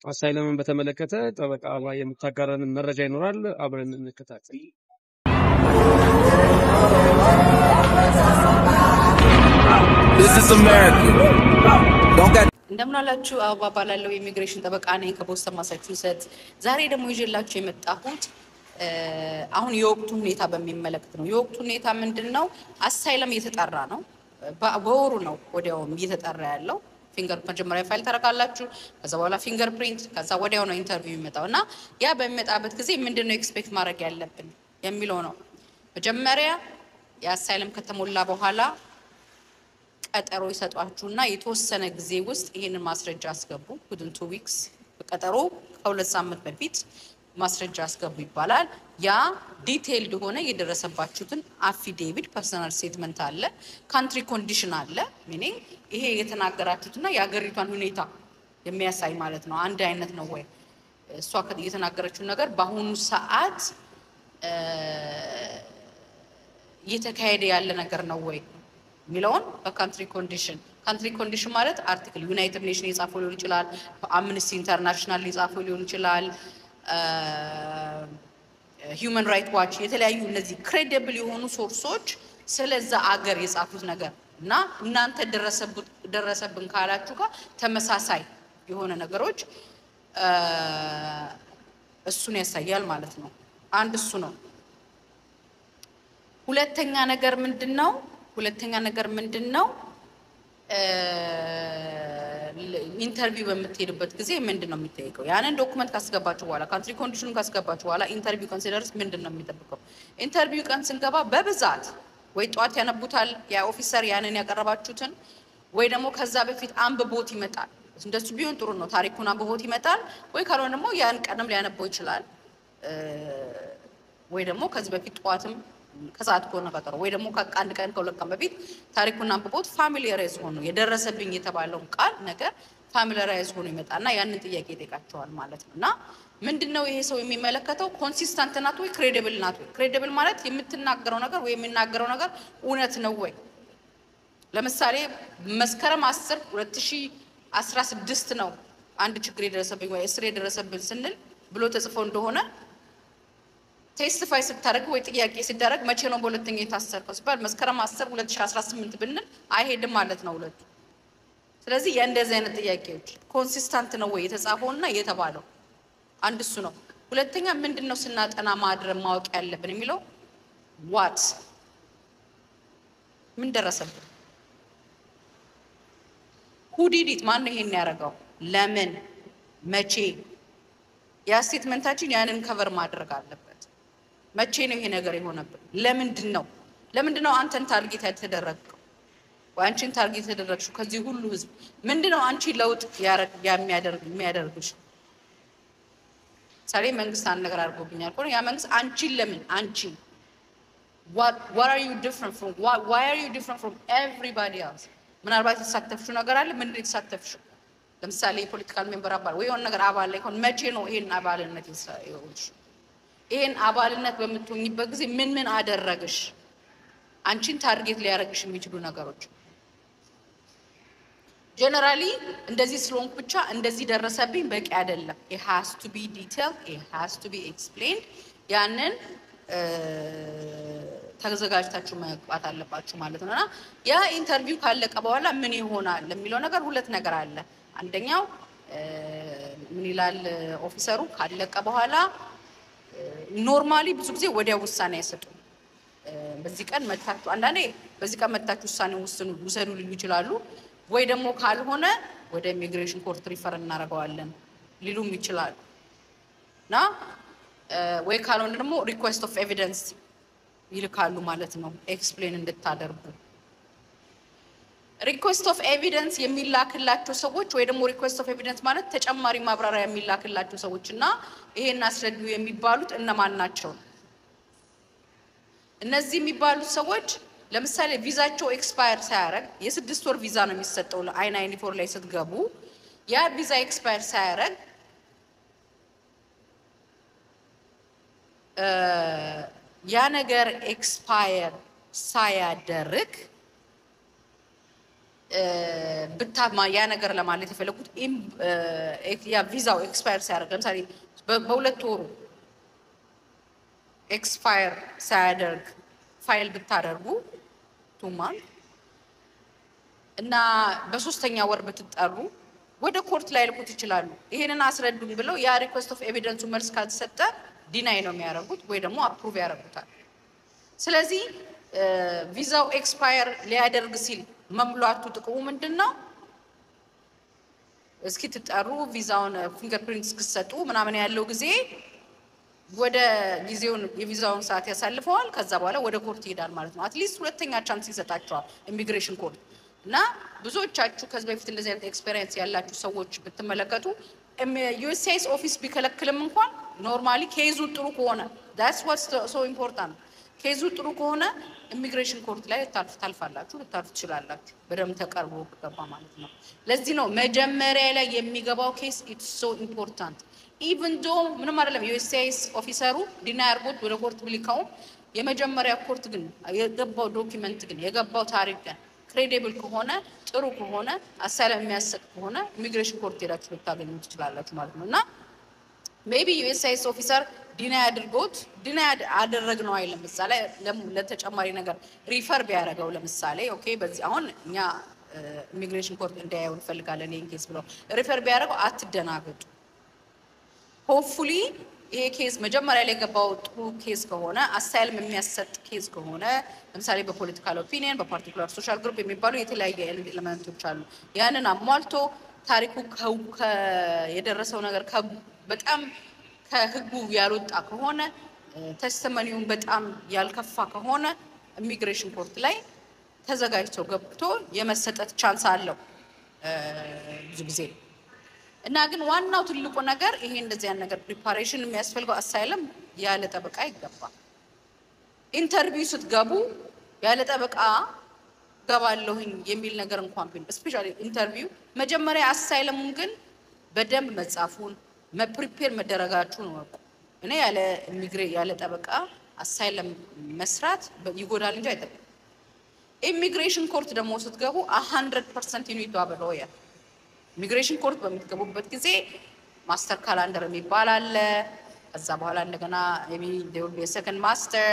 አሳይለምን በተመለከተ ጠበቃ የምታጋራን መረጃ ይኖራል። አብረን እንከታተል። This is America. Don't get እንደምናላችሁ አበባ ባላለው ኢሚግሬሽን ጠበቃ ነኝ ከቦስተን ማሳቹሴትስ። ዛሬ ደግሞ ይዤላችሁ የመጣሁት አሁን የወቅቱ ሁኔታ በሚመለከት ነው። የወቅቱ ሁኔታ ምንድነው? አሳይለም እየተጣራ ነው። በወሩ ነው ወዲያውም እየተጣራ ያለው። ፊንገር መጀመሪያ ፋይል ታረጋላችሁ፣ ከዛ በኋላ ፊንገር ፕሪንት፣ ከዛ ወዲያው ነው ኢንተርቪው የሚመጣውና ያ በሚመጣበት ጊዜ ምንድነው ኤክስፔክት ማድረግ ያለብን የሚለው ነው። መጀመሪያ የአሳይለም ከተሞላ በኋላ ቀጠሮ ይሰጧችሁና የተወሰነ ጊዜ ውስጥ ይሄንን ማስረጃ አስገቡ። within 2 weeks ቀጠሮ ከሁለት ሳምንት በፊት ማስረጃ አስገቡ ይባላል። ያ ዲቴይልድ ሆነ የደረሰባችሁትን አፊዴቪት ፐርሰናል ስቴትመንት አለ፣ ካንትሪ ኮንዲሽን አለ። ሚኒንግ ይሄ የተናገራችሁትና የሀገሪቷን ሁኔታ የሚያሳይ ማለት ነው። አንድ አይነት ነው ወይ እሷ የተናገረችው ነገር በአሁኑ ሰዓት እየተካሄደ ያለ ነገር ነው ወይ ሚለውን በካንትሪ ኮንዲሽን ማለት አርቲክል ዩናይትድ ኔሽን የጻፈው ሊሆን ይችላል፣ አምነስቲ ኢንተርናሽናል የጻፈው ሊሆን ይችላል፣ ሂውመን ራይት ዋች፣ የተለያዩ እነዚህ ክሬዲብል የሆኑ ሶርሶች ስለዛ አገር የጻፉት ነገር እና እናንተ ደረሰብን ካላችሁ ጋር ተመሳሳይ የሆነ ነገሮች እሱን ያሳያል ማለት ነው። አንድ እሱ ነው። ሁለተኛ ነገር ምንድነው? ኢንተርቪው በምትሄዱበት ጊዜ ምንድነው የሚጠይቀው? ያንን ዶክመንት ካስገባችሁ በኋላ ካንትሪ ኮንዲሽኑን ካስገባችሁ በኋላ ኢንተርቪው ኮንሲደርስ ምንድነው የሚጠብቀው? ኢንተርቪው ቀን ስንገባ በብዛት ወይ ጧት ያነቡታል ያ ኦፊሰር ያንን ያቀረባችሁትን፣ ወይ ደግሞ ከዛ በፊት አንብቦት ይመጣል። እንደሱ ቢሆን ጥሩ ነው። ታሪኩን አንብቦት ይመጣል። ወይ ካልሆነ ደግሞ ያን ቀንም ሊያነበው ይችላል። ወይ ደግሞ ከዚህ በፊት ጧትም ከሰዓት ከሆነ ቀጠሮ ወይ ደግሞ ከአንድ ቀን ከሁለት ቀን በፊት ታሪኩን አንብቦት ፋሚሊያራይዝ ሆኖ የደረሰብኝ የተባለውን ቃል ነገር ፋሚሊያራይዝ ሆኖ ይመጣና ያንን ጥያቄ ይጠይቃቸዋል ማለት ነው። እና ምንድነው ይሄ ሰው የሚመለከተው? ኮንሲስተንት ናት ወይ ክሬዲብል ናት ወይ? ክሬዲብል ማለት የምትናገረው ነገር ወይ የሚናገረው ነገር እውነት ነው ወይ? ለምሳሌ መስከረም 10 2016 ነው አንድ ችግር የደረሰብኝ ወይ እስር የደረሰብኝ ስንል ብሎ ተጽፎ እንደሆነ ቴስቲፋይ ስታደርግ ወይ ጥያቄ ሲደረግ መቼ ነው በሁለተኛ የታሰርከው ሲባል መስከረም 10 2018 ብንል አይሄድም ማለት ነው ሁለቱ። ስለዚህ የእንደዚህ አይነት ጥያቄዎች ኮንሲስተንት ነው ወይ የተጻፈውና የተባለው? አንድ እሱ ነው። ሁለተኛ ምንድነው ስናጠና ማወቅ ያለብን የሚለው ዋት ምን ደረሰብን? who did it ማን ነው ይሄን ያደረገው? ለምን? መቼ? ያ ስቴትመንታችን ያንን ከቨር ማድረግ አለበት። መቼ ነው ይሄ ነገር የሆነብን? ለምንድነው አንተን ታርጌት ያልተደረገው? ወይ አንቺን ታርጌት የተደረግሽው ከዚህ ሁሉ ህዝብ ምንድነው አንቺ ለውጥ የሚያደርግሽ? ሳሌ መንግስት አንድ ነገር አድርጎብኛል እኮ ያ መንግስት አንቺን ለምን አንቺ what are you different from why are you different from everybody else? ምናልባት የተሳተፍሽው ነገር አለ። ምንድነው የተሳተፍሽው? ለምሳሌ የፖለቲካል ሜምበር አባል ወይ የሆነ ነገር አባል ላይ ሆነ መቼ ነው ይሄን አባልነት ይሰውልሽ? ይሄን አባልነት በምትሆኝበት ጊዜ ምን አደረግሽ? አንቺን ታርጌት ሊያደርግሽ የሚችሉ ነገሮች ጀነራሊ እንደዚህ ስለሆንኩ ብቻ እንደዚህ ደረሰብኝ በቂ አይደለም። it has to be detailed, it has to be explained። ያንን ተዘጋጅታችሁ መግባት አለባችሁ ማለት ነውና ያ ኢንተርቪው ካለቀ በኋላ ምን ይሆናል ለሚለው ነገር ሁለት ነገር አለ። አንደኛው ምን ይላል ኦፊሰሩ ካለቀ በኋላ ኖርማሊ ብዙ ጊዜ ወዲያው ውሳኔ አይሰጡም። በዚህ ቀን መታችሁ አንዳንዴ በዚህ ቀን መታችሁ ውሳኔ ውሰዱ ሊሉ ይችላሉ። ወይ ደግሞ ካልሆነ ወደ ኢሚግሬሽን ኮርት ሪፈር እናደርገዋለን ሊሉም ይችላሉ። ና ወይ ካልሆነ ደግሞ ሪኩዌስት ኦፍ ኤቪደንስ ይልካሉ ማለት ነው ኤክስፕሌን እንድታደርጉ። ሪኩዌስት ኦፍ ኤቪደንስ የሚላክላቸው ሰዎች ወይ ደግሞ ሪኩዌስት ኦፍ ኤቪደንስ ማለት ተጨማሪ ማብራሪያ የሚላክላቸው ሰዎችና ይሄን አስረዱ የሚባሉት እነማን ናቸው? እነዚህ የሚባሉት ሰዎች ለምሳሌ ቪዛቸው ኤክስፓየር ሳያረግ የ6 ወር ቪዛ ነው የሚሰጠው I-94 ላይ ስትገቡ ያ ቪዛ ኤክስፓየር ሳያረግ ያ ነገር ኤክስፓየር ሳያደርግ ብታማ ያ ነገር ለማለት የፈለጉት ያ ቪዛው ኤክስፓየር ሲያደርግ ለምሳሌ በሁለት ወሩ ኤክስፓየር ሳያደርግ ፋይል ብታደርጉ ቱማን እና በሶስተኛ ወር ብትጠሩ ወደ ኮርት ላይ ልኩት ይችላሉ። ይሄንን አስረዱን ብለው ያ ሪኩዌስት ኦፍ ኤቪደንሱ መልስ ካልተሰጠ ዲናይ ነው የሚያደርጉት ወይ ደግሞ አፕሩቭ ያደርጉታል። ስለዚህ ቪዛው ኤክስፓየር ሊያደርግ ሲል መምሏቱ ጥቅሙ ምንድነው? እስኪ ትጠሩ ቪዛውን ፊንገርፕሪንት እስክትሰጡ ምናምን ያለው ጊዜ ወደ ጊዜውን የቪዛውን ሰዓት ያሳልፈዋል። ከዛ በኋላ ወደ ኮርት ይሄዳል ማለት ነው። አትሊስት ሁለተኛ ቻንስ ይሰጣቸዋል ኢሚግሬሽን ኮርት። እና ብዙዎቻችሁ ከዚህ በፊት እንደዚህ አይነት ኤክስፒሪየንስ ያላችሁ ሰዎች ብትመለከቱ ዩኤስሲአይኤስ ኦፊስ ቢከለክልም እንኳን ኖርማሊ ኬዙ ጥሩ ከሆነ that's what's so important ኬዙ ጥሩ ከሆነ ኢሚግሬሽን ኮርት ላይ ታልፋላችሁ ልታልፉ ትችላላችሁ በደም ተቀርቦ ገባ ማለት ነው። ለዚህ ነው መጀመሪያ ላይ የሚገባው ኬስ it's so important even though ምንም አይደለም ዩኤስሲአይኤስ ኦፊሰሩ ዲናይ አድርጎት ወደ ኮርት ቢልካው የመጀመሪያ ኮርት ግን የገባው ዶክመንት ግን የገባው ታሪክ ግን ክሬዲብል ከሆነ ጥሩ ከሆነ አሳይለም የሚያሰጥ ከሆነ ኢሚግሬሽን ኮርት ሄዳችሁ ልታገኙ ትችላላችሁ ማለት ነው። እና ሜቢ ዩኤስሲአይኤስ ኦፊሰር ዲናይ አድርጎት ዲናይ አደረግነው አይደለም ምሳሌ ለተጨማሪ ነገር ሪፈር ቢያደርገው ለምሳሌ ኦኬ በዚህ አሁን እኛ ኢሚግሬሽን ኮርት እንዲያየው እንፈልጋለን ይሄን ኬስ ብለው ሪፈር ቢያደርገው አትደናገጡ። ሆፕፉሊ ይሄ ኬስ መጀመሪያ ላይ ገባው ጥሩ ኬስ ከሆነ አሳይለም የሚያሰጥ ኬስ ከሆነ ለምሳሌ በፖለቲካል ኦፒኒየን በፓርቲኩላር ሶሻል ግሩፕ የሚባሉ የተለያየ ኤሌመንቶች አሉ። ያንን አሟልቶ ታሪኩ የደረሰው ነገር በጣም ከህጉ ያልወጣ ከሆነ ተስተመኒውን በጣም ያልከፋ ከሆነ ኢሚግሬሽን ኮርት ላይ ተዘጋጅቶ ገብቶ የመሰጠት ቻንስ አለው ብዙ ጊዜ። እና ግን ዋናው ትልቁ ነገር ይሄ እንደዚህ አይነት ነገር ፕሪፓሬሽን የሚያስፈልገው አሳይለም ያለ ጠበቃ ይገባል። ኢንተርቪው ስትገቡ ያለ ጠበቃ ገባለሁኝ የሚል ነገር እንኳን ቢል ስፔሻሊ ኢንተርቪው መጀመሪያ አሳይለሙን ግን በደንብ መጻፉን መፕሪፔር መደረጋችሁን ወቁ። እኔ ያለ ጠበቃ አሳይለም መስራት ይጎዳል እንጂ አይጠቅም። ኢሚግሬሽን ኮርት ደግሞ ስትገቡ 100% you need to have a lawyer። ኢሚግሬሽን ኮርት በምትገቡበት ጊዜ ማስተር ካላንደር የሚባል አለ። ከዛ በኋላ እንደገና there will be a second master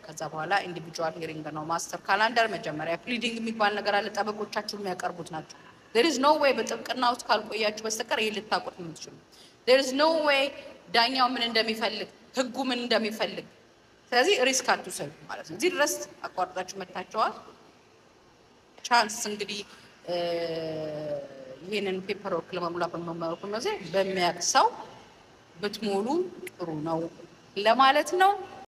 ከዛ በኋላ ኢንዲቪጁዋል ሂሪንግ ነው። ማስተር ካላንደር መጀመሪያ ፕሊዲንግ የሚባል ነገር አለ። ጠበቆቻችሁ የሚያቀርቡት ናቸው። there is no way በጥብቅና ውስጥ ካልቆያችሁ በስተቀር ይሄ ልታቆት የምትችሉ there is no way ዳኛው ምን እንደሚፈልግ ህጉ ምን እንደሚፈልግ ስለዚህ ሪስክ አትውሰዱ ማለት ነው። እዚህ ድረስ አቋርጣችሁ መታችኋል። ቻንስ እንግዲህ ይሄንን ፔፐር ወርክ ለመሙላት በሚያውቅ ሰው ብትሞሉ ጥሩ ነው ለማለት ነው።